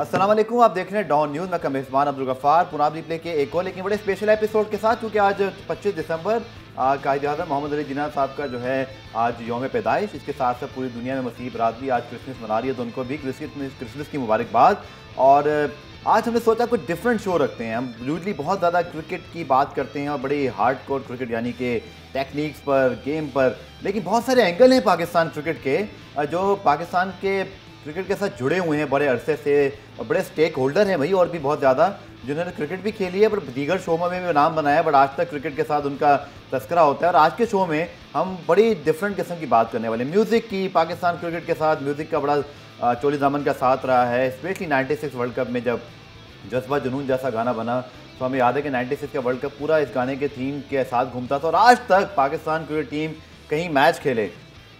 अस्सलाम वालेकुम, आप देख रहे हैं डॉन न्यूज़। मैं का मेज़बान अब्दुल गफ्फार पुनाब रिप्ले के एक और लेकिन बड़े स्पेशल एपिसोड के साथ, क्योंकि आज 25 दिसंबर कायद-ए-आज़म मोहम्मद अली जिन्ना साहब का जो है आज यौम पैदाइश। इसके साथ साथ पूरी दुनिया में मसीह बरादरी आज क्रिसमस मना रही है, तो उनको भी क्रिसमस की मुबारकबाद। और आज हमने सोचा कुछ डिफरेंट शो रखते हैं। हम यूजली बहुत ज़्यादा क्रिकेट की बात करते हैं और बड़ी हार्डकोर क्रिकेट यानी कि टेक्निक्स पर, गेम पर, लेकिन बहुत सारे एंगल हैं पाकिस्तान क्रिकेट के जो पाकिस्तान के क्रिकेट के साथ जुड़े हुए हैं बड़े अरसे से, और बड़े स्टेक होल्डर हैं भाई, और भी बहुत ज़्यादा जिन्होंने क्रिकेट भी खेली है पर दीगर शो में भी नाम बनाया है, बट आज तक क्रिकेट के साथ उनका तस्करा होता है। और आज के शो में हम बड़ी डिफरेंट किस्म की बात करने वाले हैं म्यूज़िक की। पाकिस्तान क्रिकेट के साथ म्यूज़िक का बड़ा चोली दामन का साथ रहा है, स्पेशली 96 वर्ल्ड कप में जब जज्बा जुनून जैसा गाना बना, तो हमें याद है कि 96 का वर्ल्ड कप पूरा इस गाने के थीम के साथ घूमता था। और आज तक पाकिस्तान क्रिकेट टीम कहीं मैच खेले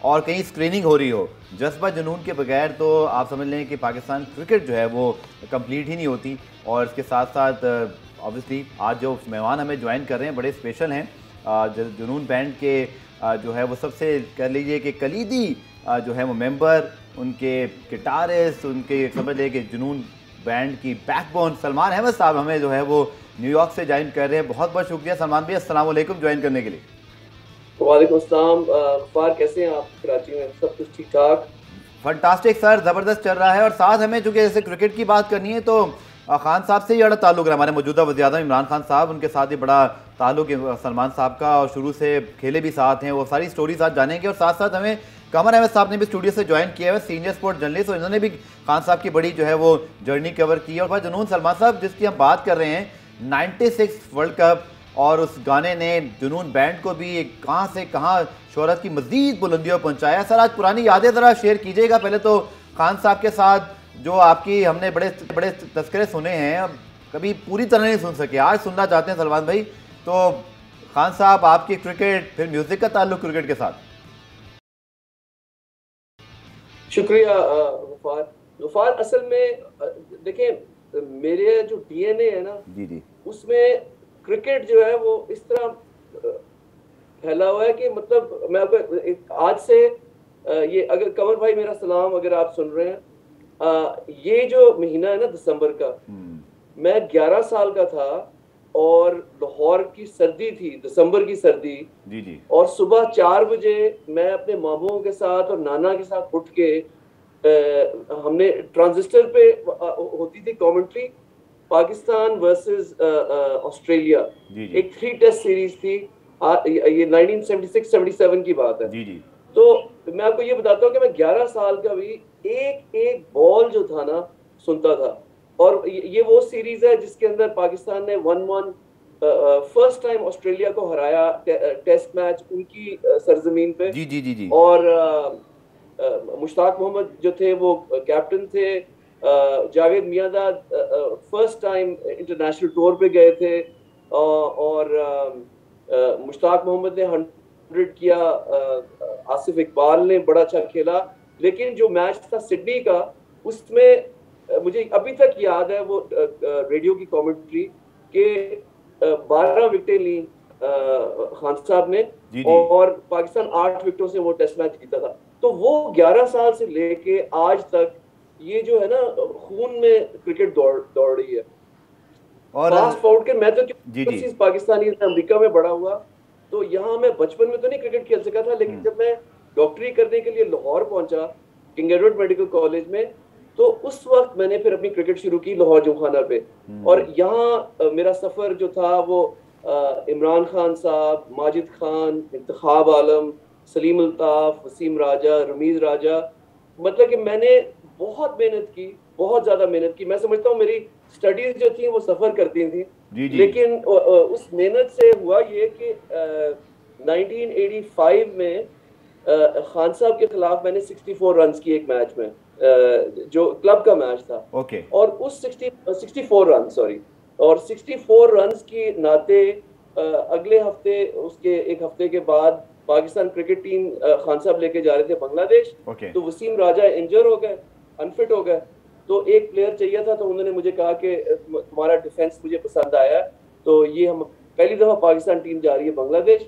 और कहीं स्क्रीनिंग हो रही हो, जज्बा जुनून के बगैर तो आप समझ लें कि पाकिस्तान क्रिकेट जो है वो कंप्लीट ही नहीं होती। और इसके साथ साथ ऑब्वियसली आज जो मेहमान हमें ज्वाइन कर रहे हैं बड़े स्पेशल हैं। जुनून बैंड के जो है वो सबसे कह लीजिए कि कलीदी जो है वो मेंबर, उनके गिटारिस्ट, उनके समझ लीजिए कि जुनून बैंड की बैकबोन सलमान अहमद साहब हमें जो है वो न्यूयॉर्क से ज्वाइन कर रहे हैं। बहुत बहुत शुक्रिया सलमान भाई, अस्सलाम वालेकुम, ज्वाइन करने के लिए। वालेकुम अस्सलाम। गफ्फार, कैसे हैं आप? कराची में सब कुछ ठीक ठाक? फंटास्टिक सर, ज़बरदस्त चल रहा है। और साथ हमें चूँकि जैसे क्रिकेट की बात करनी है तो खान साहब से ही बड़ा ताल्लुक है, हमारे मौजूदा वज़ीर-ए-आज़म इमरान खान साहब, उनके साथ ही बड़ा ताल्लुक है सलमान साहब का, और शुरू से खेले भी साथ हैं। वो सारी स्टोरीज आज जानेंगे। और साथ साथ हमें कमर अहमद साहब ने भी स्टूडियो से ज्वाइन किया है, सीनियर स्पोर्ट जर्नलिस्ट, और इन्होंने भी खान साहब की बड़ी जो है वो जर्नी कवर की है। और भाई जुनून सलमान साहब जिसकी हम बात कर रहे हैं, 96 वर्ल्ड कप, और उस गाने ने जुनून बैंड को भी कहाँ से कहाँ शोहरत की मज़ीद बुलंदियों पहुँचाया। सर आज पुरानी यादें ज़रा शेयर कीजिएगा। पहले तो खान साहब के साथ जो आपकी हमने बड़े बड़े तस्करे सुने हैं, कभी पूरी तरह नहीं सुन सके, आज सुनना चाहते हैं सलमान भाई। तो खान साहब, आपकी क्रिकेट फिर म्यूज़िक का ताल्लुक क्रिकेट के साथ। शुक्रिया गफ्फार। गफ्फार, असल में देखें, मेरे जो डीएनए है ना, जी उसमें क्रिकेट जो है वो इस तरह फैला हुआ है कि मतलब मैं आपको आज से ये, अगर कमर भाई मेरा सलाम अगर आप सुन रहे हैं, ये जो महीना है ना दिसंबर का, मैं 11 साल का था और लाहौर की सर्दी थी, दिसंबर की सर्दी जी और सुबह 4 बजे मैं अपने मामूओं के साथ और नाना के साथ उठ के हमने ट्रांजिस्टर पे होती थी कमेंट्री, पाकिस्तान वर्सेस ऑस्ट्रेलिया, एक 3 टेस्ट सीरीज थी। ये 1976-77 की बात है। जी तो मैं आपको ये बताता हूँ कि मैं 11 साल का भी एक एक बॉल जो था ना सुनता था। और ये वो सीरीज है जिसके अंदर पाकिस्तान ने 1-1 फर्स्ट टाइम ऑस्ट्रेलिया को हराया, टेस्ट मैच उनकी सरजमीन पे। जी और मुश्ताक मोहम्मद जो थे वो कैप्टन थे। Javed Miandad first time international tour पे गए थे, और मुश्ताक मोहम्मद ने 100 किया, आसिफ इकबाल ने बड़ा अच्छा खेला। लेकिन जो मैच था सिडनी का, उसमें मुझे अभी तक याद है वो रेडियो की कमेंट्री के 12 विकेटें ली खान साहब ने, और पाकिस्तान 8 विकेटों से वो टेस्ट मैच जीता था। तो वो 11 साल से लेके आज तक ये जो है ना खून में क्रिकेट दौड़ रही है। और फास्ट फॉरवर्ड के, मैं तो पाकिस्तानी अमेरिका में बड़ा हुआ, तो यहाँ मैं बचपन में तो नहीं क्रिकेट खेल सका था, लेकिन जब मैं डॉक्टरी करने के लिए लाहौर पहुंचा, किंग एडवर्ड मेडिकल कॉलेज में, तो उस वक्त मैंने फिर अपनी क्रिकेट शुरू की लाहौर जुमखाना पे। और यहाँ मेरा सफर जो था वो इमरान खान साहब, माजिद खान, इंतखाब आलम, सलीम अल्ताफ, वसीम राजा, रमीज राजा, मतलब कि मैंने बहुत मेहनत की, बहुत ज्यादा मेहनत की। मैं समझता हूँ मेरी स्टडीज जो थी वो सफर करती थी, लेकिन उस मेहनत से हुआ ये कि 1985 में खान साहब के खिलाफ मैंने 64 रन किए एक मैच में, जो क्लब का मैच था। और उस 64 रन और 64 रन की नाते अगले हफ्ते, उसके एक हफ्ते के बाद पाकिस्तान क्रिकेट टीम खान साहब लेके जा रहे थे बांग्लादेश। तो वसीम राजा इंजर हो गए, अनफिट हो गए, तो एक प्लेयर चाहिए था। तो उन्होंने मुझे कहा कि तुम्हारा डिफेंस मुझे पसंद आया, तो ये हम पहली दफा पाकिस्तान टीम जा रही है बांग्लादेश,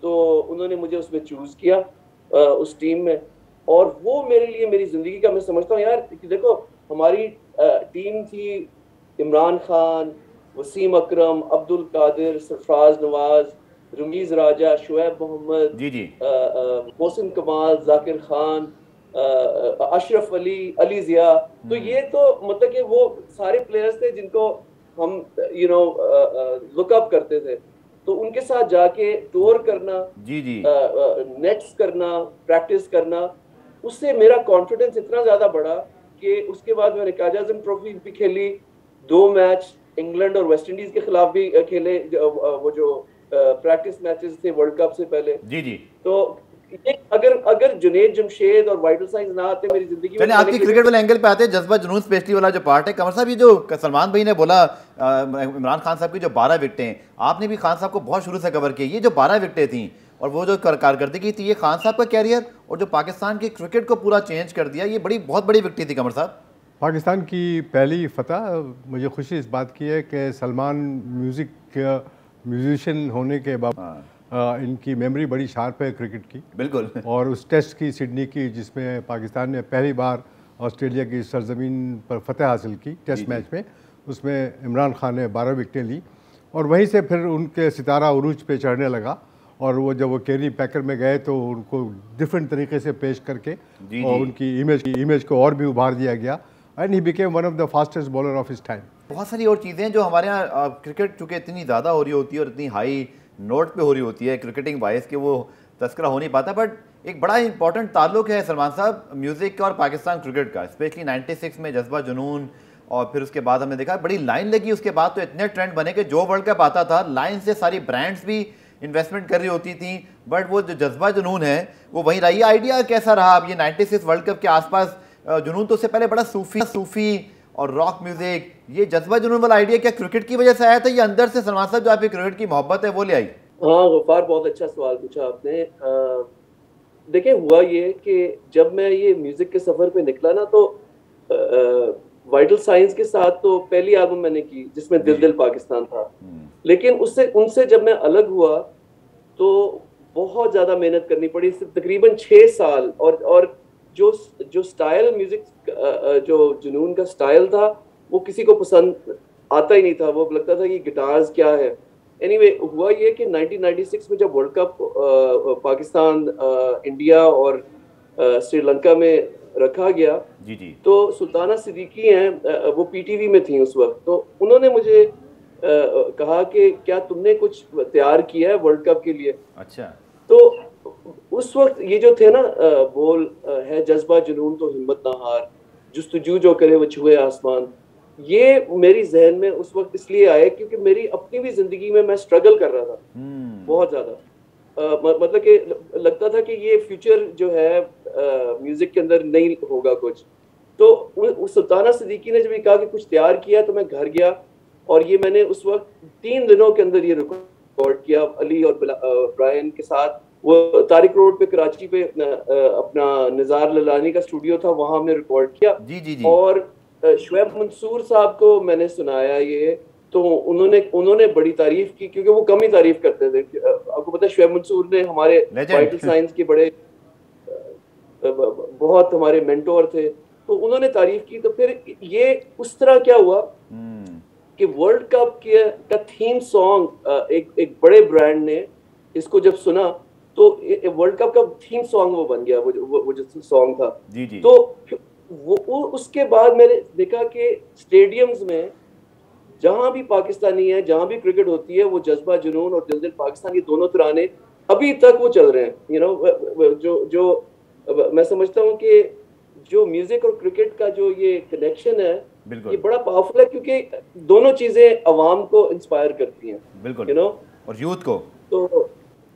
तो उन्होंने मुझे उसमें चूज किया उस टीम में। और वो मेरे लिए मेरी जिंदगी का, मैं समझता हूँ यार कि देखो हमारी टीम थी इमरान खान, वसीम अकरम, अब्दुल कादिर, सरफराज नवाज, रमीज राजा, शुएब मोहम्मद, जी जी। मोहसिन कमाल, जाकिर खान, अशरफ अली, अली जिया। तो ये तो मतलब कि वो सारे प्लेयर्स थे जिनको हम लुक अप करते थे। तो उनके साथ जाके टूर करना, जी जी। नेट्स करना, प्रैक्टिस करना, उससे मेरा कॉन्फिडेंस इतना ज्यादा बढ़ा कि उसके बाद मैंने काज आजम ट्रॉफी भी खेली, 2 मैच इंग्लैंड और वेस्ट इंडीज के खिलाफ भी खेले, वो जो प्रैक्टिस मैचेस थे वर्ल्ड कप से पहले। जी जी। तो ये अगर अगर जुनेद जमशेद और वाइटल साइंस ना आते मेरी जिंदगी में, चलिए आपकी क्रिकेट वाले एंगल पे आते हैं, जज्बा जुनून स्पेशली वाला जो पार्ट है। कमर साहब, ये जो सलमान भाई ने बोला इमरान खान साहब की जो 12 विकेटें, आपने भी खान साहब को बहुत शुरू से कवर किया, ये जो 12 विकेटें थी और वो जो कारकर्दगी थी, ये खान साहब का कैरियर और जो पाकिस्तान की क्रिकेट को पूरा चेंज कर दिया, ये बहुत बड़ी विकेटें थी कमर साहब। पाकिस्तान की पहली फतह। मुझे खुशी इस बात की है कि सलमान म्यूजिशियन होने के बाद इनकी मेमोरी बड़ी शार्प है क्रिकेट की। बिल्कुल। और उस टेस्ट की सिडनी की जिसमें पाकिस्तान ने पहली बार ऑस्ट्रेलिया की सरजमीन पर फतह हासिल की टेस्ट मैच में, उसमें इमरान खान ने 12 विकेटें ली और वहीं से फिर उनके सितारा उरूज पे चढ़ने लगा। और वो जब वो केनी पैकर में गए तो उनको डिफरेंट तरीके से पेश करके और उनकी इमेज को और भी उभार दिया गया and he became one of the fastest bowler of his time. बहुत सारी और चीज़ें जो हमारे यहाँ क्रिकेट चूँकि इतनी ज़्यादा हो रही होती है और इतनी हाई नोट पे हो रही होती है क्रिकेटिंग वाइज के, वो तस्करा हो नहीं पाता। बट एक बड़ा इंपॉर्टेंट ताल्लुक है सलमान साहब म्यूज़िक का और पाकिस्तान क्रिकेट का, स्पेशली 96 में जज्बा जुनून, और फिर उसके बाद हमने देखा बड़ी लाइन लगी। उसके बाद तो इतने ट्रेंड बने कि जो वर्ल्ड कप आता था लाइन से सारी ब्रांड्स भी इन्वेस्टमेंट कर रही होती थी। बट वो जो जज्बा जुनून है वो वहीं रही। आइडिया कैसा रहा अब ये 96 वर्ल्ड कप के आसपास? जुनून तो उससे पहले बड़ा सूफी और रॉक म्यूजिक, ये जज्बा जुनून वाला आइडिया क्या क्रिकेट की वजह से आया था या अंदर से सलमान साहब जो आपकी क्रिकेट की मोहब्बत है वो ले आई? हाँ गफ्फार, बहुत अच्छा सवाल पूछा आपने। देखिए हुआ ये कि जब मैं ये म्यूजिक के सफर पे निकला ना, तो वाइटल साइंस के साथ तो पहली एल्बम मैंने की जिसमें दिल दिल पाकिस्तान था। लेकिन उनसे जब मैं अलग हुआ तो बहुत ज्यादा मेहनत करनी पड़ी, तकरीबन 6 साल। और जो स्टाइल म्यूजिक, जो जुनून का स्टाइल था, वो किसी को पसंद आता ही नहीं था। वो लगता था कि गिटार्स क्या है। एनीवे हुआ ये कि 1996 में जब वर्ल्ड कप पाकिस्तान, इंडिया और श्रीलंका में रखा गया, जी जी, तो सुल्ताना सिद्दीकी हैं, वो पीटीवी में थी उस वक्त। तो उन्होंने मुझे कहा कि क्या तुमने कुछ तैयार किया है वर्ल्ड कप के लिए? अच्छा। तो उस वक्त ये जो थे ना बोल है, जज्बा जुनून तो हिम्मत ना हार, जुस्तजू जो करे वो छुए आसमान, ये मेरी जहन में उस वक्त इसलिए आए क्योंकि मेरी अपनी भी जिंदगी में मैं स्ट्रगल कर रहा था बहुत ज्यादा। मतलब कि लगता था कि ये फ्यूचर जो है म्यूजिक के अंदर नहीं होगा कुछ। तो सुल्ताना सिद्दीकी ने जब ये कहा कि कुछ तैयार किया, तो मैं घर गया और ये मैंने उस वक्त 3 दिनों के अंदर ये रिकॉर्ड किया अली और ब्रायन के साथ। वो तारिक रोड पे कराची पे अपना निज़ार ललानी का स्टूडियो था, वहां हमने रिकॉर्ड किया। जी जी जी। और शुएब मंसूर साहब को मैंने सुनाया ये, तो उन्होंने बड़ी तारीफ की, क्योंकि वो कम ही तारीफ करते थे। आपको पता है शुएब मंसूर ने हमारे वाइटल साइंस के बड़े बहुत हमारे मेंटोर थे, तो उन्होंने तारीफ की। तो फिर ये उस तरह क्या हुआ कि वर्ल्ड कप का थीम सॉन्ग एक बड़े ब्रांड ने इसको जब सुना तो वर्ल्ड कप का थीम सॉन्ग वो बन गया, वो जो सॉन्ग था। जी जी। तो वो उसके बाद मैंने देखा कि स्टेडियम्स में जहां भी पाकिस्तानी है, जहां भी क्रिकेट होती है, वो जज्बा जुनून और दिल दिल पाकिस्तान, ये दोनों तराने अभी तक वो चल रहे हैं। यू नो, जो मैं समझता हूँ कि जो म्यूजिक और क्रिकेट का जो ये कनेक्शन है, ये बड़ा पावरफुल है, क्योंकि दोनों चीजें अवाम को इंस्पायर करती हैं। बिल्कुल, यू नो, और यूथ को, तो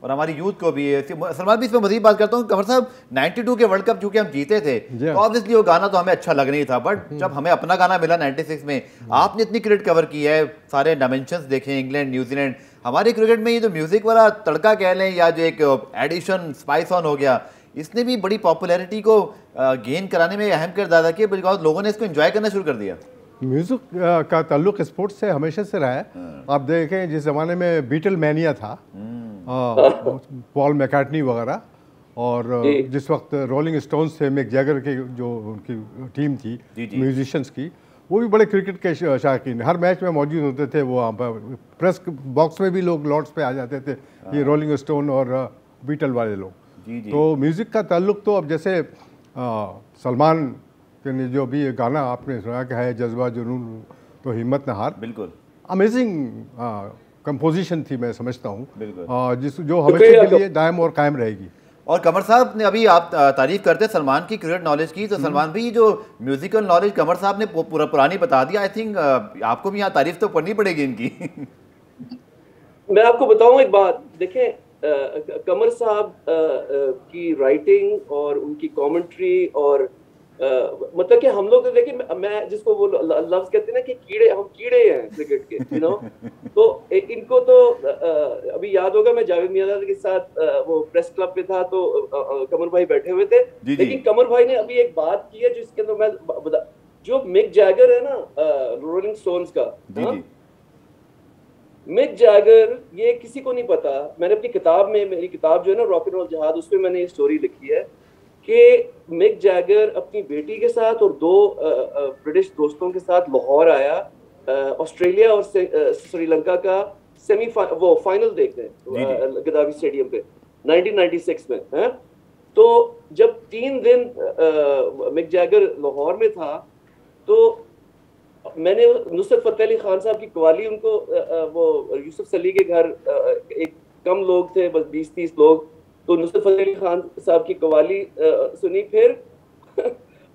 और हमारी यूथ को भी। सलमान भी इसमें मजीद बात करता हूँ। कमर साहब, 92 के वर्ल्ड कप चूंकि हम जीते थे, तो ऑब्वियसली वो गाना तो हमें अच्छा लग नहीं था, बट जब हमें अपना गाना मिला 96 में, आपने इतनी क्रिकेट कवर की है, सारे डायमेंशंस देखे, इंग्लैंड, न्यूजीलैंड, हमारे क्रिकेट में ये जो म्यूजिक वाला तड़का कह लें या जो एक एडिशन स्पाइस ऑन हो गया, इसने भी बड़ी पॉपुलैरिटी को गेन कराने में अहम किरदार अदा किया, बिकॉज लोगों ने इसको एंजॉय करना शुरू कर दिया। म्यूज़िक का ताल्लुक स्पोर्ट्स से हमेशा से रहा है। आप देखें जिस ज़माने में बीटल मैनिया था, पॉल मैकार्टनी वगैरह, और जिस वक्त रोलिंग स्टोन्स थे, मिक जैगर के जो उनकी टीम थी म्यूजिशियंस की, वो भी बड़े क्रिकेट के शौकीन, हर मैच में मौजूद होते थे। वो वहाँ पर प्रेस बॉक्स में भी लोग लॉर्ड्स पे आ जाते थे, ये रोलिंग स्टोन और बीटल वाले लोग। जी जी। तो म्यूज़िक का ताल्लुक तो अब जैसे सलमान के ने जो भी गाना आपने सुना कि है जज्बा जुनून तो हिम्मत न हार, बिल्कुल अमेजिंग कंपोजिशन थी, मैं समझता हूँ, बिल्कुल। जिस जो हमेशा के लिए दायम और कायम रहेगी। और कमर साहब ने अभी आप तारीफ करते सलमान की क्रिकेट नॉलेज की, तो सलमान भी जो म्यूजिकल नॉलेज कमर साहब ने पुरानी बता दिया। आई थिंक आपको भी यहाँ तारीफ तो करनी पड़ेगी इनकी। मैं आपको बताऊं एक बात, देखें कमर साहब की राइटिंग और उनकी कमेंट्री और मतलब कि हम लोग तो देखिए, मैं जिसको वो लफ्ज कहते हैं ना कि कीड़े, हम कीड़े हैं क्रिकेट के, यू नो। तो इनको तो अभी याद होगा, मैं जावेद मियांदाद के साथ वो प्रेस क्लब पे था, तो कमर भाई बैठे हुए थे। लेकिन कमर भाई ने अभी एक बात की है जिसके अंदर मैं जो मिक जैगर है ना रोलिंग स्टोन्स का, मिक जैगर, ये किसी को नहीं पता। मैंने अपनी किताब में, मेरी किताब जो है ना रॉक एंड रोल जहाज, उसमें मैंने ये स्टोरी लिखी है कि मिक जैगर अपनी बेटी के साथ और 2 ब्रिटिश दोस्तों के साथ लाहौर आया ऑस्ट्रेलिया और श्रीलंका का वो फाइनल देखने गद्दाफी स्टेडियम पे 1996 में है। तो जब 3 दिन मिक जैगर लाहौर में था, तो मैंने नुसरत फतेह अली खान साहब की कवाली, उनको वो यूसुफ सली के घर एक कम लोग थे, बस 20-30 लोग, तो नुसरत फतेह अली खान साहब की कवाली सुनी। फिर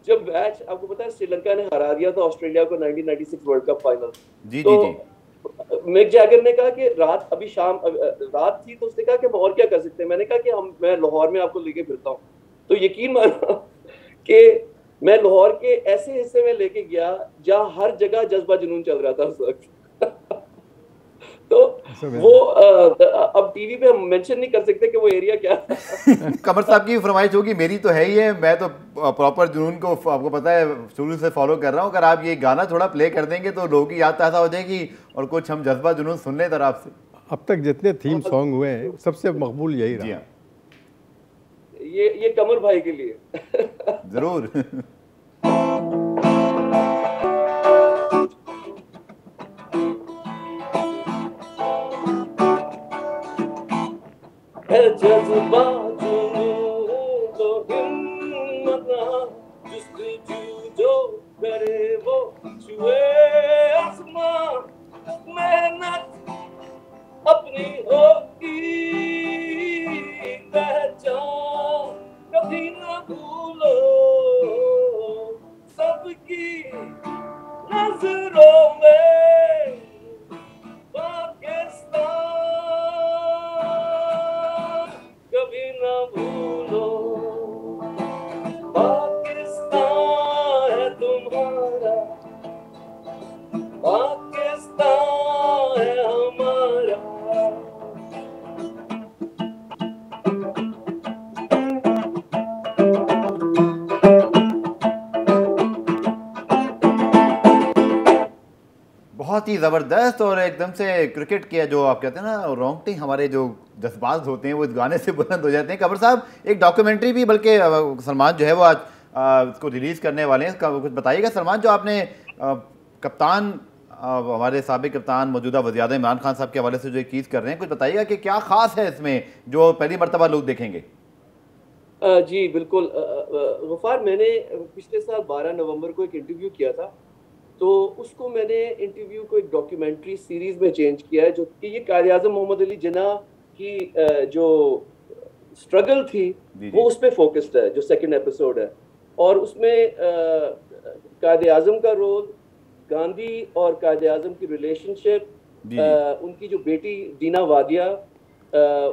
जब मैच, आपको पता है श्रीलंका ने हरा दिया था ऑस्ट्रेलिया को 1996 वर्ल्ड कप फाइनल। जी तो जी जी। मिक जैगर ने कहा कि रात, अभी शाम रात थी, तो उसने कहा कि हम और क्या कर सकते हैं। मैंने कहा कि मैं लाहौर में आपको लेके फिरता हूँ। तो यकीन मानो कि मैं लाहौर के ऐसे हिस्से में लेके गया जहां हर जगह जज्बा जुनून चल रहा था उस वक्त। तो वो अब टीवी पे हम मेंशन नहीं कर सकते कि वो एरिया क्या था। कमर साहब की फरमाइश होगी, मेरी तो है ही है, मैं तो प्रॉपर जुनून को आपको पता है शुरू से फॉलो कर रहा हूँ। अगर आप ये गाना थोड़ा प्ले कर देंगे तो लोगों की याद ताज़ा हो जाएगी और कुछ हम जज्बा जुनून सुन लें तरह से। अब तक जितने थीम सॉन्ग हुए हैं सबसे मकबूल यही रहा। ये कमर भाई के लिए जरूर। जज्बा जुनून तो हिम्मत जुस्तजू जो करे वो छुए आसमां, मेहनत अपनी होगी पहचान कभी न भूलो, सबकी नजरों में पाकिस्तान कभी न भूलो, पाकिस्तान है तुम्हारा, पाकिस्तान है हमारा। बहुत ही ज़बरदस्त और एकदम से क्रिकेट के जो आप कहते हैं ना रोंगटे, हमारे जो जज्बात होते हैं वो इस गाने से बुलंद हो जाते हैं। कमर साहब, एक डॉक्यूमेंट्री भी बल्कि सलमान जो है वो आज उसको रिलीज़ करने वाले हैं, कुछ बताइएगा सलमान, जो आपने कप्तान हमारे साबिक कप्तान मौजूदा वज़ीर-ए-आज़म इमरान खान साहब के हवाले से जो एक चीज़ कर रहे हैं, कुछ बताइएगा कि क्या ख़ास है इसमें जो पहली मरतबा लोग देखेंगे। जी बिल्कुल गफ़ार, मैंने पिछले साल 12 नवंबर को एक इंटरव्यू किया था, तो उसको मैंने इंटरव्यू को एक डॉक्यूमेंट्री सीरीज में चेंज किया है, जो कि ये कायद-ए-आज़म मोहम्मद अली जिन्ना की जो स्ट्रगल थी वो उस पर फोकस्ड है, जो सेकंड एपिसोड है। और उसमें कायद-ए-आज़म का रोल, गांधी और कायद-ए-आज़म की रिलेशनशिप, उनकी जो बेटी दीना वादिया,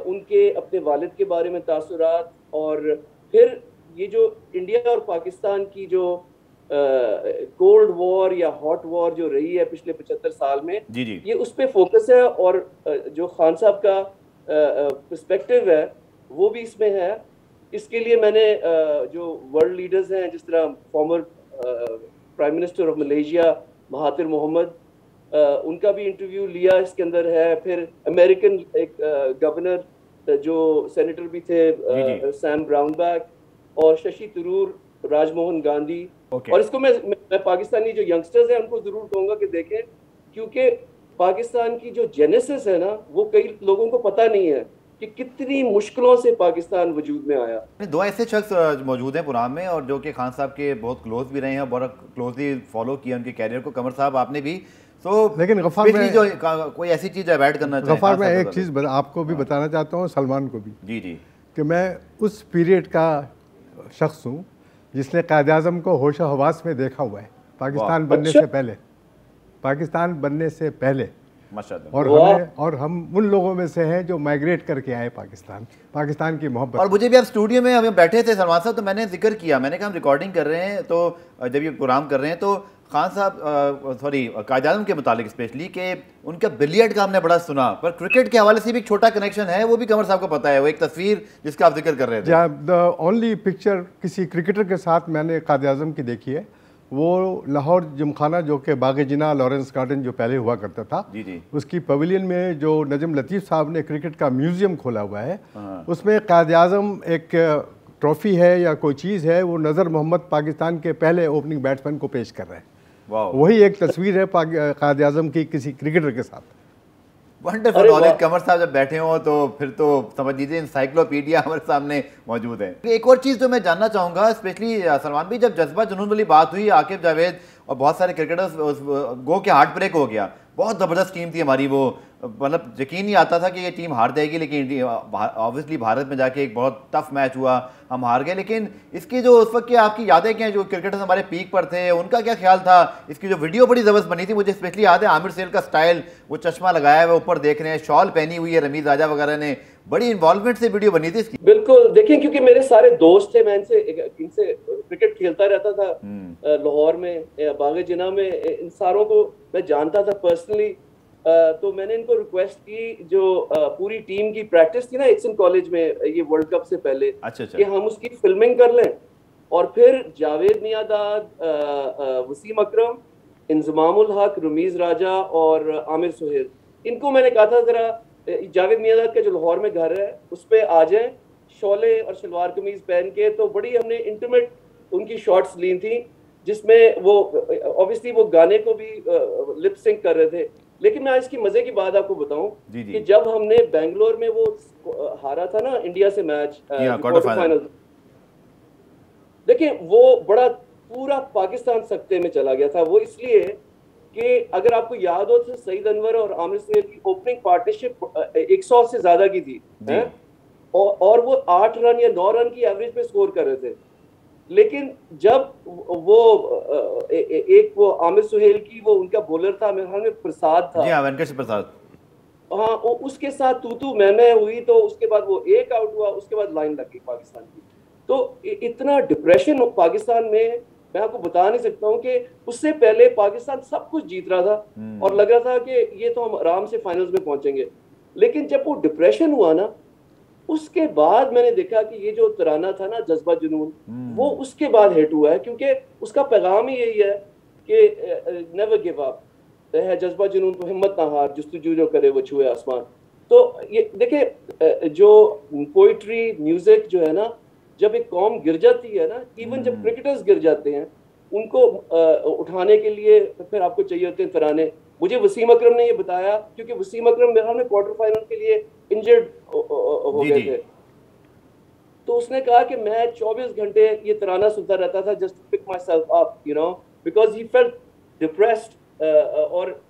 उनके अपने वालिद के बारे में तासुरात, और फिर ये जो इंडिया और पाकिस्तान की जो कोल्ड वॉर या हॉट वॉर जो रही है पिछले 75 साल में, ये उस पे फोकस है। और जो खान साहब का पर्सपेक्टिव है वो भी इसमें है। इसके लिए मैंने जो वर्ल्ड लीडर्स हैं, जिस तरह former prime minister of Malaysia Mahathir Mohamad, उनका भी इंटरव्यू लिया इसके अंदर है। फिर अमेरिकन एक गवर्नर जो सेनेटर भी थे सैम ब्राउनबैक, और शशि थरूर, राजमोहन गांधी। और इसको मैं मैं पाकिस्तानी जो यंगस्टर्स हैं उनको जरूर कहूंगा कि देखें, क्योंकि पाकिस्तान की जो जेनेसिस है ना, वो कई लोगों को पता नहीं है कि कितनी मुश्किलों से पाकिस्तान वजूद में आया। दो ऐसे शख्स मौजूद हैं पुराने में और जो कि खान साहब के बहुत क्लोज भी रहे हैं, बहुत क्लोजली फॉलो किया उनके कैरियर को। कमर साहब आपने भी तो लेकिन गफ्फार में जो कोई ऐसी चीज़ अवॉइड करना चाहिए। गफ्फार, मैं एक चीज़ आपको भी बताना चाहता हूँ, सलमान को भी, जी जी, कि मैं उस पीरियड का शख्स हूँ जिसने कायद आज़म को होशो हवास में देखा हुआ है, पाकिस्तान बनने से पहले, पाकिस्तान बनने से पहले। माशाल्लाह। और हम उन लोगों में से हैं जो माइग्रेट करके आए पाकिस्तान की मोहब्बत। और मुझे भी अब स्टूडियो में हम बैठे थे सलमान साहब, तो मैंने जिक्र किया, मैंने कहा हम रिकॉर्डिंग कर रहे हैं, तो जब ये प्रोग्राम कर रहे हैं तो खान साहब सॉरी कायद आज़म के मुतालिक स्पेशली कि उनका बिलियर्ड का हमने बड़ा सुना, पर क्रिकेट के हवाले से भी एक छोटा कनेक्शन है, वो भी कमर साहब को पता है। वो एक तस्वीर जिसका आप जिक्र कर रहे थे, द ओनली पिक्चर किसी क्रिकेटर के साथ मैंने कायद आज़म की देखी है, वो लाहौर जिमखाना जो कि बाग जिना लॉरेंस गार्डन जो पहले हुआ करता था, जी जी, उसकी पवेलियन में जो नजम लतीफ़ साहब ने क्रिकेट का म्यूज़ियम खोला हुआ है, उसमें कायद आज़म एक ट्रॉफ़ी है या कोई चीज़ है, वो नज़र मोहम्मद पाकिस्तान के पहले ओपनिंग बैट्समैन को पेश कर रहे हैं। वही एक तस्वीर है कायद आज़म की किसी क्रिकेटर के साथ। Wonderful knowledge. कमर साहब जब बैठे हो तो फिर तो समझ लीजिए इंसाइक्लोपीडिया हमारे सामने मौजूद है। एक और चीज़ जो मैं जानना चाहूँगा स्पेशली सलमान भी, जब जज्बा जुनून वाली बात हुई, आकिब जावेद और बहुत सारे क्रिकेटर्स गो के हार्ट ब्रेक हो गया। बहुत ज़बरदस्त टीम थी हमारी वो, मतलब यकीन नहीं आता था कि ये टीम हार जाएगी, लेकिन ऑब्वियसली भारत में जाके एक बहुत टफ मैच हुआ, हम हार गए। लेकिन इसकी जो उस वक्त की आपकी यादें क्या हैं, जो क्रिकेटर्स हमारे पीक पर थे, उनका क्या ख्याल था? इसकी जो वीडियो बड़ी ज़बरदस्त बनी थी, मुझे स्पेशली याद है आमिर सेल का स्टाइल, वो चश्मा लगाया हुआ ऊपर देख रहे हैं, शॉल पहनी हुई है, रमीज राजा वगैरह ने, बड़ी इन्वॉल्वमेंट से वीडियो बनी थी इसकी। बिल्कुल, देखिए क्योंकि मेरे सारे दोस्त थे, मैं इनसे क्रिकेट खेलता रहता था लाहौर में, बाग जिना में, इन सारों को मैं जानता था पर्सनली। तो मैंने इनको रिक्वेस्ट की, जो पूरी टीम की प्रैक्टिस थी ना एचएन कॉलेज में ये वर्ल्ड कप से पहले, कि हम उसकी फिल्मिंग कर लें, और फिर जावेद मियांदाद, वसीम अकरम, इंजमामुल हक, रमीज राजा और आमिर सुहेल, इनको मैंने कहा था जरा जावेद मियांदाद का जो लाहौर में घर है उस पर आ जाएं, शोले और शलवार कमीज पहन के। तो बड़ी हमने इंटीमेट उनकी शॉट्स ली थी, जिसमें वो ऑब्वियसली वो गाने को भी लिप सिंक कर रहे थे। लेकिन मैं इसकी मजे की बात आपको बताऊं कि जब हमने बेंगलोर में वो हारा था ना इंडिया से मैच क्वार्टर फाइनल, देखिए वो बड़ा पूरा पाकिस्तान सकते में चला गया था। वो इसलिए कि अगर आपको याद हो तो सईद अनवर और आमिर सुहेल की ओपनिंग पार्टनरशिप 100 से ज्यादा की थी, और वो 8 रन या 9 रन की एवरेज पे स्कोर कर रहे थे। लेकिन जब वो एक वो आमिर सुहेल की वो उनका बॉलर था, मेरे ख्याल में प्रसाद था, जी हाँ, वेंकटेश प्रसाद, हाँ, उसके साथ तू मैं हुई, तो उसके बाद वो एक आउट हुआ, उसके बाद लाइन लग गई पाकिस्तान की। तो इतना डिप्रेशन पाकिस्तान में, मैं आपको बता नहीं सकता हूँ कि उससे पहले पाकिस्तान सब कुछ जीत रहा था और लग रहा था कि ये तो हम आराम से फाइनल्स में पहुंचेंगे। लेकिन जब वो डिप्रेशन हुआ ना, उसके बाद मैंने देखा कि ये जो तराना था ना जज्बा जुनून, वो उसके बाद हिट हुआ है, क्योंकि उसका पैगाम ही यही है कि नेवर गिव अप है, जज्बा जुनून तो हिम्मत ना हार, जस्तजू जो करे वो छुए आसमान। तो ये देखिए, जो पोइट्री म्यूजिक जो है ना, जब एक कौम गिर जाती है ना, इवन जब क्रिकेटर्स गिर जाते हैं, उनको उठाने के लिए फिर आपको चाहिए होते हैं तराने। मुझे वसीम अकरम ने ये बताया, क्योंकि वसीम अकरम मेरे हमने क्वार्टर फाइनल के लिए इंजर्ड हो गए थे, तो उसने कहा कि मैं 24 घंटे ये तराना सुनता रहता था, just pick myself up, you know, because he felt depressed. और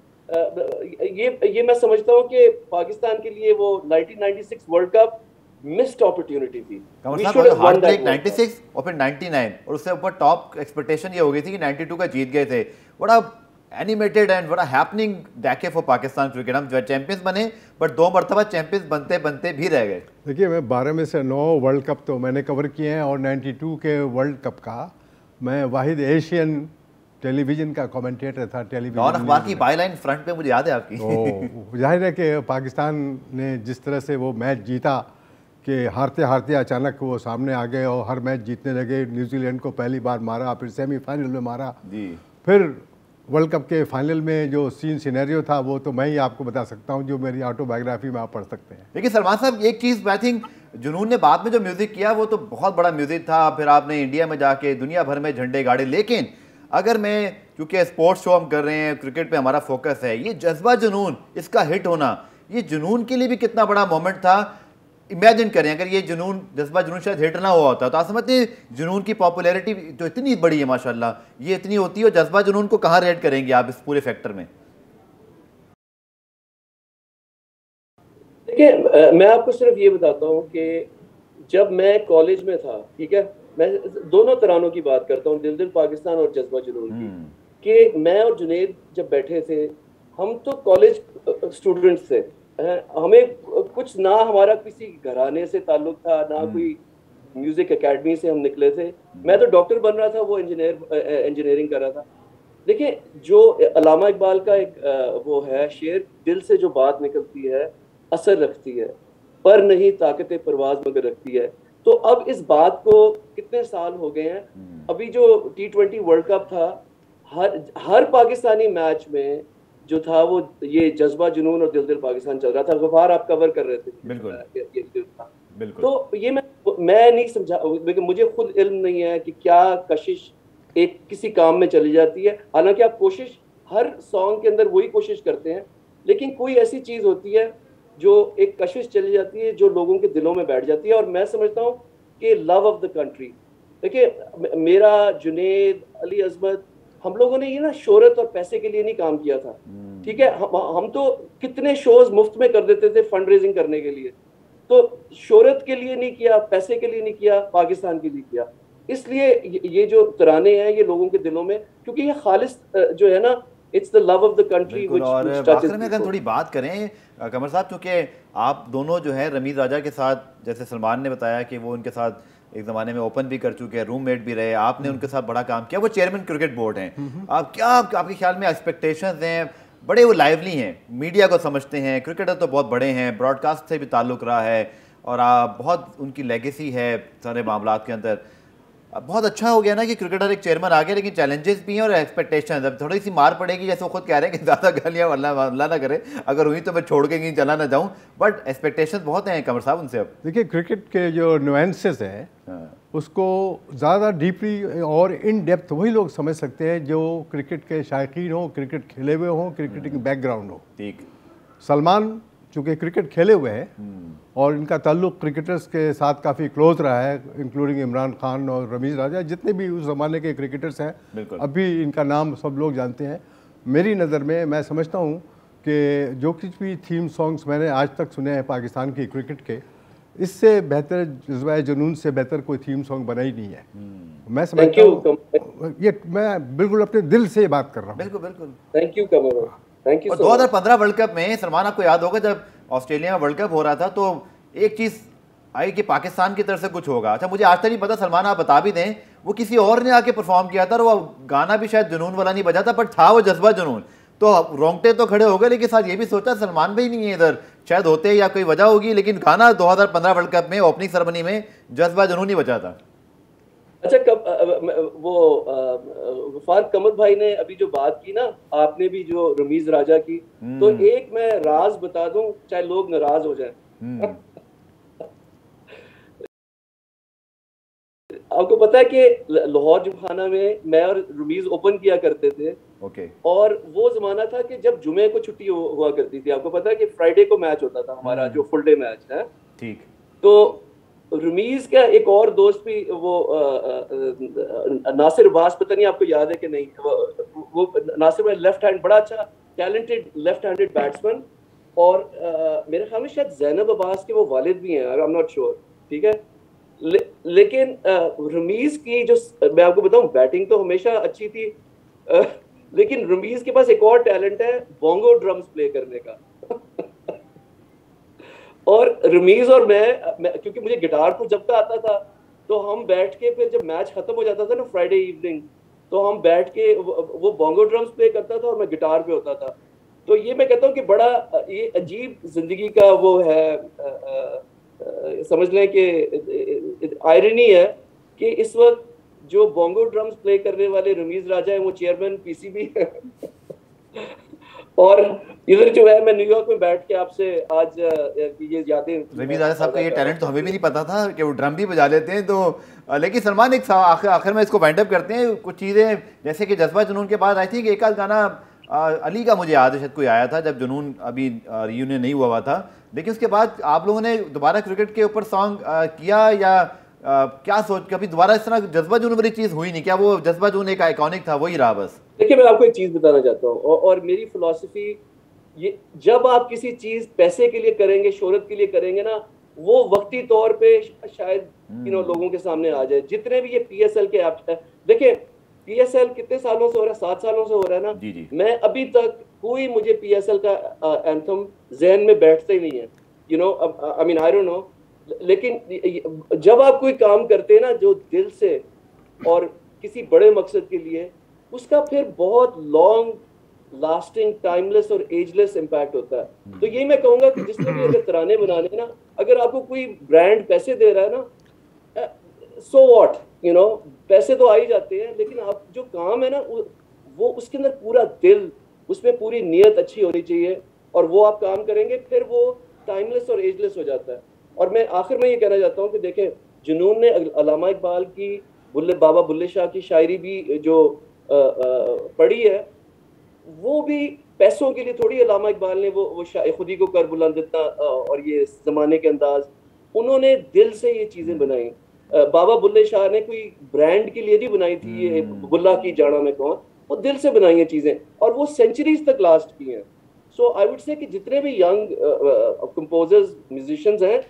ये मैं समझता हूँ कि पाकिस्तान के लिए वो 1996 वर्ल्ड कप मिस्ड अपॉर्चुनिटी थी। 96 और फिर 99, और उससे ऊपर टॉप एक्सपेक्टेशन ये हो गई थी कि 92 का जीत गए थे। बड़ा एनिमेटेड एंड बड़ा happening decade for Pakistan cricket. हम चैंपियंस बने, बट 2 मरतबा चैंपियंस बनते बनते भी रह गए। देखिए, मैं 12 में से 9 वर्ल्ड कप तो मैंने कवर किए हैं, और 92 के वर्ल्ड कप का मैं वाहिद एशियन टेलीविज़न का कमेंटेटर था। टेलीविज़न अखबार की बाईलाइन फ्रंट पे मुझे याद है आपकी। तो जाहिर है कि पाकिस्तान ने जिस तरह से वो मैच जीता कि हारते हारते अचानक वो सामने आ गए और हर मैच जीतने लगे। न्यूजीलैंड को पहली बार मारा, फिर सेमीफाइनल में मारा जी, फिर वर्ल्ड कप के फाइनल में जो सिनेरियो था वो तो मैं ही आपको बता सकता हूँ, जो मेरी ऑटोबायोग्राफी में आप पढ़ सकते हैं। लेकिन सलमान साहब, एक चीज़ आई थिंक जुनून ने बाद में जो म्यूज़िक किया वो तो बहुत बड़ा म्यूज़िक था। फिर आपने इंडिया में जाके दुनिया भर में झंडे गाड़े, लेकिन अगर मैं, क्योंकि स्पोर्ट्स शो हम कर रहे हैं, क्रिकेट पे हमारा फोकस है, ये जज्बा जुनून, इसका हिट होना, ये जुनून के लिए भी कितना बड़ा मोमेंट था। इमेजिन करें अगर ये जुनून, जज्बा जुनून शायद हिट ना हुआ होता तो आप समझते हैं जुनून की पॉपुलैरिटी जो इतनी बड़ी है माशाल्लाह, ये इतनी होती है, और जज्बा जुनून को कहाँ रेट करेंगे आप इस पूरे फैक्टर में? देखिए, मैं आपको सिर्फ ये बताता हूँ कि जब मैं कॉलेज में था, ठीक है, मैं दोनों तरानों की बात करता हूँ, दिल दिल पाकिस्तान और जज्बा जुनून की, कि मैं और जुनेद जब बैठे थे, हम तो कॉलेज स्टूडेंट्स थे, हमें कुछ ना हमारा किसी घराने से ताल्लुक था, ना कोई म्यूजिक एकेडमी से हम निकले थे। मैं तो डॉक्टर बन रहा था, वो इंजीनियरिंग कर रहा था। देखिए, जो अल्लामा इकबाल का एक वो है शेर, दिल से जो बात निकलती है असर रखती है, पर नहीं ताकत परवाज मगर रखती है। तो अब इस बात को कितने साल हो गए हैं, अभी जो T20 वर्ल्ड कप था, हर पाकिस्तानी मैच में जो था वो ये जज्बा जुनून और दिल दिल पाकिस्तान चल रहा था। गफार, आप कवर कर रहे थे। बिल्कुल। तो ये मैं नहीं समझा, लेकिन मुझे खुद इल्म नहीं है कि क्या कशिश एक किसी काम में चली जाती है। हालांकि आप कोशिश हर सॉन्ग के अंदर वही कोशिश करते हैं, लेकिन कोई ऐसी चीज होती है जो एक कशिश चली जाती है, जो लोगों के दिलों में बैठ जाती है। और मैं समझता हूँ कि लव ऑफ द कंट्री, देखिए मेरा, जुनेद, अली अजमत, हम लोगों ने ये ना शोहरत और पैसे के लिए नहीं काम किया था, ठीक है। हम तो कितने शोज मुफ्त में कर देते थे फंड रेजिंग करने के लिए, तो शोहरत के लिए नहीं किया, पैसे के लिए नहीं किया, पाकिस्तान के लिए किया। इसलिए ये जो तराने हैं ये लोगों के दिलों में, क्योंकि ये खालिस जो है ना, it's the love of the country. और आखिर में अगर थोड़ी बात करें कमर साहब, क्योंकि आप दोनों जो है रमीज राजा के साथ, जैसे सलमान ने बताया कि वो उनके साथ एक ज़माने में ओपन भी कर चुके हैं, रूममेट भी रहे, आपने उनके साथ बड़ा काम किया, वो चेयरमैन क्रिकेट बोर्ड हैं। आप क्या, आपके ख्याल में एक्सपेक्टेशंस हैं? बड़े वो लाइवली हैं, मीडिया को समझते हैं, क्रिकेटर तो बहुत बड़े हैं, ब्रॉडकास्ट से भी ताल्लुक़ रहा है, और बहुत उनकी लेगेसी है सारे मामलात के अंदर। अब बहुत अच्छा हो गया ना कि क्रिकेटर एक चेयरमैन आ गया, लेकिन चैलेंजेस भी हैं और एक्सपेक्टेशंस। अब थोड़ी सी मार पड़ेगी, जैसे वो खुद कह रहे हैं कि ज़्यादा गालियाँ अल्लाह ना करे, अगर हुई तो मैं छोड़ के कहीं चला ना जाऊँ, बट एक्सपेक्टेशंस बहुत हैं कमर साहब उनसे। अब देखिए, क्रिकेट के जो नुएंसेस हैं उसको ज़्यादा डीपली और इन डेप्थ वही लोग समझ सकते हैं जो क्रिकेट के शायकीन हो, क्रिकेट खेले हुए हों, क्रिकेटिंग बैकग्राउंड हो। ठीक, सलमान चूँकि क्रिकेट खेले हुए हैं और इनका ताल्लुक़ क्रिकेटर्स के साथ काफ़ी क्लोज रहा है, इंक्लूडिंग इमरान खान और रमीज़ राजा, जितने भी उस ज़माने के क्रिकेटर्स हैं, अभी इनका नाम सब लोग जानते हैं। मेरी नज़र में मैं समझता हूँ कि जो कुछ भी थीम सॉन्ग्स मैंने आज तक सुने हैं पाकिस्तान की क्रिकेट के, इससे बेहतर, जज्बा जुनून से बेहतर कोई थीम सॉन्ग बना ही नहीं है। मैं समझता हूँ, ये मैं बिल्कुल अपने दिल से बात कर रहा हूँ। बिल्कुल बिल्कुल, thank you Qamar, thank you. 2015 world cup में सलमान, आपको याद होगा जब ऑस्ट्रेलिया में वर्ल्ड कप हो रहा था, तो एक चीज़ आई कि पाकिस्तान की तरफ से कुछ होगा। अच्छा, मुझे आज तक नहीं पता, सलमान आप बता भी दें, वो किसी और ने आके परफॉर्म किया था और वो गाना भी शायद जुनून वाला नहीं बजा था, पर था वो जज्बा जुनून। तो रोंगटे तो खड़े हो गए, लेकिन साथ ये भी सोचा सलमान भाई नहीं है इधर, शायद होते या कोई वजह होगी, लेकिन गाना 2015 वर्ल्ड कप में ओपनिंग सेरेमनी में जज्बा जुनून ही बजा था। अच्छा, वो गफार, कमर भाई ने अभी जो बात की ना, आपने भी जो रमीज राजा की, तो एक मैं राज बता दूं, चाहे लोग नाराज हो जाए। आपको पता है कि लाहौर जुमखाना में मैं और रमीज ओपन किया करते थे। ओके। और वो जमाना था कि जब जुमे को छुट्टी हुआ करती थी। आपको पता है कि फ्राइडे को मैच होता था हमारा, जो फुल डे मैच है। ठीक। तो रमीज का एक और दोस्त भी, वो नासिर अब्बास, पता नहीं आपको याद है कि नहीं, वो नासिर लेफ्ट हैंड, बड़ा अच्छा टैलेंटेड लेफ्ट हैंडेड बैट्समैन, और मेरे ख्याल में शायद जैनब अब्बास के वो वालिद भी हैं, आई एम नॉट श्योर, ठीक है। लेकिन रमीज की जो, मैं आपको बताऊं, बैटिंग तो हमेशा अच्छी थी, लेकिन रमीज के पास एक और टैलेंट है, बोंगो ड्रम्स प्ले करने का। और रमीज और मैं क्योंकि मुझे गिटार को जब तक आता था, तो हम बैठ के, फिर जब मैच खत्म हो जाता था ना फ्राइडे इवनिंग, तो हम बैठ के, वो बोंगो ड्रम्स प्ले करता था और मैं गिटार पे होता था। तो ये मैं कहता हूँ कि बड़ा ये अजीब जिंदगी का वो है, समझ लें कि आयरनी है कि इस वक्त जो बोंगो ड्रम्स प्ले करने वाले रमीज राजा है, वो चेयरमैन पीसीबी है। और इधर जो है मैं न्यूयॉर्क में बैठ के आपसे आज ये यादें, रमीज राजा साहब का ये टैलेंट तो हमें भी नहीं पता था कि वो ड्रम भी बजा लेते हैं। तो लेकिन सलमान एक आखिर में इसको वाइंड अप करते हैं। कुछ चीज़ें जैसे कि जज्बा जुनून के बाद आई थिंक एक आध गाना अली का मुझे याद है शायद कोई आया था जब जुनून अभी रियूनियन नहीं हुआ था, लेकिन उसके बाद आप लोगों ने दोबारा क्रिकेट के ऊपर सॉन्ग किया या क्या सोच कभी दोबारा इस तरह जज्बा जुनून वाली चीज़ हुई नहीं? क्या वो जज्बा जुनून एक आइकॉनिक था, वही रहा बस? देखिए मैं आपको एक चीज बताना चाहता हूँ, और मेरी फिलॉसफी ये, जब आप किसी चीज पैसे के लिए करेंगे, शोहरत के लिए करेंगे ना, वो वक्ती तौर पे शायद लोगों के सामने आ जाए। जितने भी ये पीएसएल के ऐप है, देखिए पीएसएल कितने सालों से हो रहा है, 7 सालों से हो रहा है ना। जी जी। मैं अभी तक कोई मुझे पीएसएल का एंथम जहन में बैठता ही नहीं है, I mean I don't know. लेकिन जब आप कोई काम करते हैं ना जो दिल से और किसी बड़े मकसद के लिए, उसका फिर बहुत लॉन्ग लास्टिंग, टाइमलेस और एजलेस इम्पैक्ट होता है। तो यही मैं कहूंगा कि जिसने भी अगर तराने बनाने ना, अगर आपको कोई ब्रांड पैसे दे रहा है ना, सो व्हाट, पैसे तो आ ही जाते हैं, लेकिन आप जो काम है ना वो उसके अंदर पूरा दिल, उसमें पूरी नीयत अच्छी होनी चाहिए, और वो आप काम करेंगे फिर वो टाइमलेस और एजलेस हो जाता है। और मैं आखिर में ये कहना चाहता हूँ कि देखें, जुनून ने अल्लामा इकबाल की, बाबा बुल्ले शाह की शायरी भी जो पढ़ी है, वो भी पैसों के लिए थोड़ी अल्लामा इकबाल ने वो खुदी को कर बुलंद इतना और ये जमाने के अंदाज, उन्होंने दिल से ये चीजें बनाई। बाबा बुल्ले शाह ने कोई ब्रांड के लिए नहीं बनाई थी ये बुल्ला की जाना में कौन, वो दिल से बनाई है चीजें, और वो सेंचुरीज तक लास्ट की हैं। सो आई वुड से कि जितने भी यंग कंपोजर्स, म्यूजिशियंस हैं,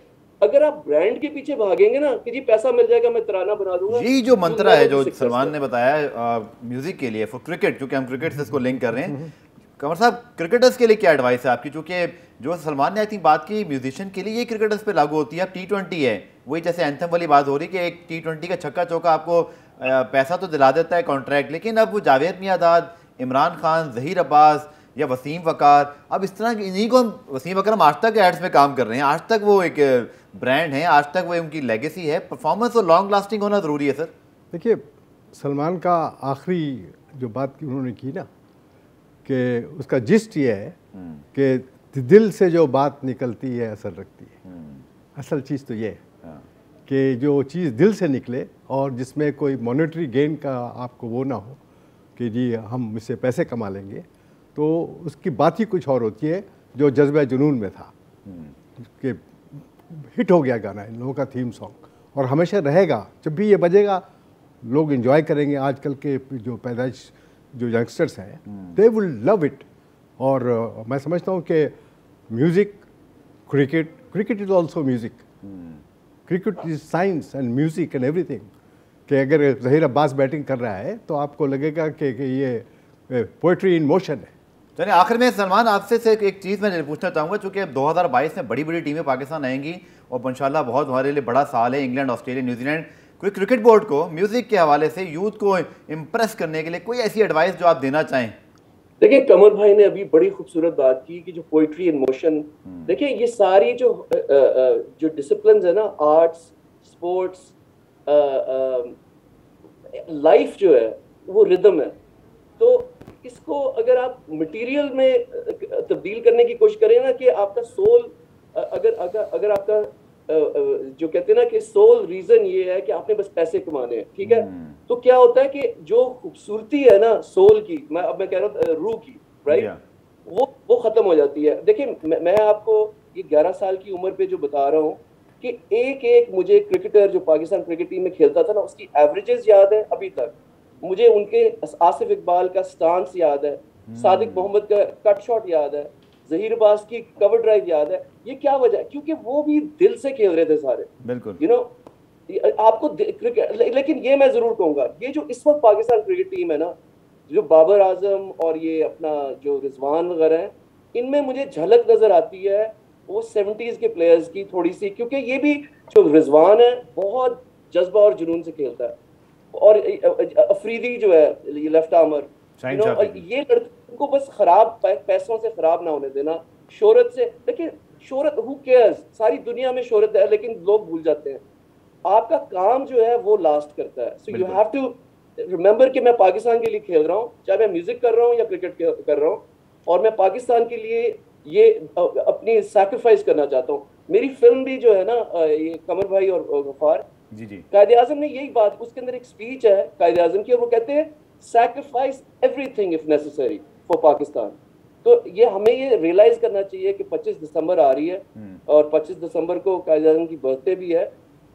अगर आप ब्रांड के पीछे भागेंगे ना कि जी पैसा मिल जाएगा मैं तराना बना दूंगा, यही जो मंत्र है जो सलमान ने बताया म्यूजिक के लिए फॉर क्रिकेट, क्योंकि हम क्रिकेट से इसको लिंक कर रहे हैं, कमर साहब क्रिकेटर्स के लिए क्या एडवाइस है आपकी? क्योंकि जो सलमान ने आई थिंक बात की म्यूजिशियन के लिए, ये क्रिकेटर्स पे लागू होती है। अब T20 है, वही जैसे एंथम वाली बात हो रही कि एक T20 का छक्का चौका आपको पैसा तो दिला देता है कॉन्ट्रैक्ट, लेकिन अब वो जावेद मियांदाद, इमरान खान, जहीर अब्बास या वसीम वकार, अब इस तरह इन्हीं को हम, वसीम अकरम आज तक एड्स में काम कर रहे हैं, आज तक वो एक ब्रांड है, आज तक वो उनकी लेगेसी है। परफॉर्मेंस और लॉन्ग लास्टिंग होना ज़रूरी है सर। देखिए सलमान का आखिरी जो बात की उन्होंने की ना, कि उसका जिस्ट ये है कि दिल से जो बात निकलती है असर रखती है। असल चीज़ तो ये है कि जो चीज़ दिल से निकले और जिसमें कोई मॉनेटरी गेन का आपको वो ना हो कि जी हम इससे पैसे कमा लेंगे, तो उसकी बात ही कुछ और होती है। जो जज्बा जुनून में था कि हिट हो गया गाना, इन लोगों का थीम सॉन्ग, और हमेशा रहेगा। जब भी ये बजेगा लोग एंजॉय करेंगे। आजकल के जो पैदाइश जो यंगस्टर्स हैं, दे विल लव इट। और मैं समझता हूँ कि music, cricket is also music, cricket is science and music and everything. कि अगर ज़हीर अब्बास बैटिंग कर रहा है तो आपको लगेगा कि ये पोएट्री इन मोशन है। चलिए आखिर में सलमान आपसे से एक चीज़ मैं पूछना चाहूँगा, चूँकि 2022 में बड़ी बड़ी टीमें पाकिस्तान आएंगी और इंशाल्लाह बहुत हमारे लिए बड़ा साल है, इंग्लैंड, ऑस्ट्रेलिया, न्यूजीलैंड। कोई क्रिकेट बोर्ड को म्यूज़िक के हवाले से यूथ को इम्प्रेस करने के लिए कोई ऐसी एडवाइस जो आप देना चाहें? देखिए कमर भाई ने अभी बड़ी खूबसूरत बात की कि जो पोइट्री इन मोशन, देखिए ये सारी जो डिसिप्लिन है ना, आर्ट्स, स्पोर्ट्स, लाइफ जो है वो रिदम है। तो इसको अगर आप मटेरियल में तब्दील करने की कोशिश करें ना, कि आपका सोल, अगर आपका जो कहते हैं ना कि सोल रीजन ये है कि आपने बस पैसे कमाने हैं, ठीक है, तो क्या होता है कि जो खूबसूरती है ना सोल की, मैं कह रहा हूँ रूह की, राइट, वो खत्म हो जाती है। देखिए मैं आपको ये 11 साल की उम्र पे जो बता रहा हूँ कि एक मुझे क्रिकेटर जो पाकिस्तान क्रिकेट टीम में खेलता था ना, उसकी एवरेजेस याद है अभी तक मुझे, उनके आसिफ इकबाल का स्टांस याद है, सादिक मोहम्मद का कट शॉट याद है, जहीर अब्बास की कवर ड्राइव याद है। ये क्या वजह है? क्योंकि वो भी दिल से खेल रहे थे सारे, बिल्कुल। आपको क्रिकेट, लेकिन ये मैं जरूर कहूंगा, ये जो इस वक्त पाकिस्तान क्रिकेट टीम है ना, जो बाबर आजम और ये अपना जो रिजवान वगैरह हैं, इनमें मुझे झलक नजर आती है वो 70s के प्लेयर्स की थोड़ी सी, क्योंकि ये भी जो रिजवान है बहुत जज्बा और जुनून से खेलता है, और अफरीदी जो है ये लेफ्ट आर्मर, ये लड़कों को बस खराब पैसों से खराब ना होने देना, शोहरत से। देखिए शोहरत, हु केयर्स, सारी दुनिया में शोहरत है, लेकिन लोग भूल जाते हैं आपका काम जो है वो लास्ट करता है। So you have to remember कि मैं पाकिस्तान के लिए खेल रहा हूँ, चाहे मैं म्यूजिक कर रहा हूँ या क्रिकेट कर रहा हूँ, और मैं पाकिस्तान के लिए ये अपनी सैक्रिफाइस करना चाहता हूँ। मेरी फिल्म भी जो है ना, ये कमर भाई और गफ्फार जी जी, कायदे आजम ने यही बात, उसके अंदर एक स्पीच है कायदे आजम की, और वो कहते हैं sacrifice everything if necessary for Pakistan. तो ये हमें ये रियलाइज करना चाहिए कि 25 दिसंबर आ रही है और 25 दिसंबर को कायदे आजम की बर्थडे भी है,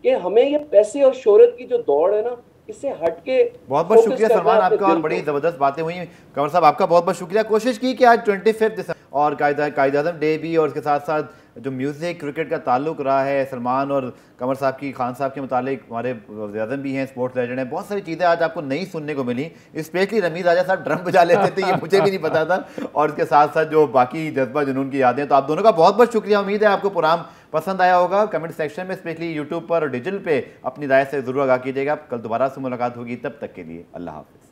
कि हमें ये पैसे और शोहरत की जो दौड़ है ना, इससे हटके बहुत बहुत शुक्रिया सलमान आपका, और बड़ी ज़बरदस्त बातें हुई। कमर साहब आपका बहुत बहुत शुक्रिया। कोशिश की कि आज 25 दिसंबर और कायद-ए-आज़म डे भी, और उसके साथ साथ जो म्यूज़िक क्रिकेट का ताल्लुक रहा है सलमान और कमर साहब की, खान साहब के मुतालिक हमारे वज़ीर-ए-आज़म भी हैं, स्पोर्ट्स लेजेंड हैं, बहुत सारी चीज़ें आज आपको नई सुनने को मिली। स्पेशली रमीज़ राजा साहब ड्रम बजा लेते थे, ये मुझे भी नहीं पता था, और उसके साथ साथ जो बाकी जज्बा जुनून की यादें। तो आप दोनों का बहुत बहुत शुक्रिया। उम्मीद है आपको प्रोग्राम पसंद आया होगा। कमेंट सेक्शन में स्पेशली यूट्यूब पर और डिजिटल पे अपनी राय से ज़रूर आगाह कीजिएगा। कल दोबारा से मुलाकात होगी, तब तक के लिए अल्लाह हाफ़िज़।